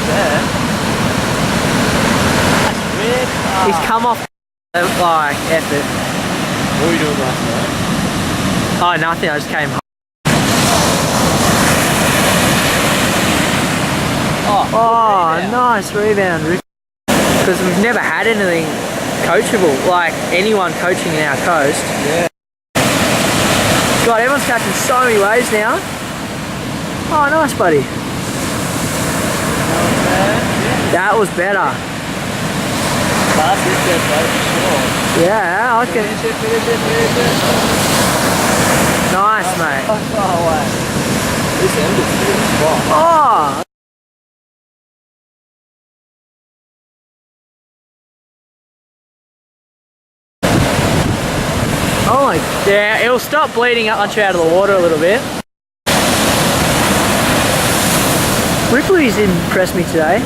there. That's weird. He's come off like effort. What were you doing last night? Oh, nothing. I just came home. Oh, rebound. nice rebound, Rick. Because we've never had anything coachable, like anyone coaching in our coast. Yeah. God, everyone's catching so many waves now. Oh, nice, buddy. That was better. Last week there, for sure. Yeah, I can. Finish it. Nice, mate. Oh, way. This end is good spot. Oh. Oh my, yeah, it'll stop bleeding up once you're out of the water a little bit. Ripley's impressed me today.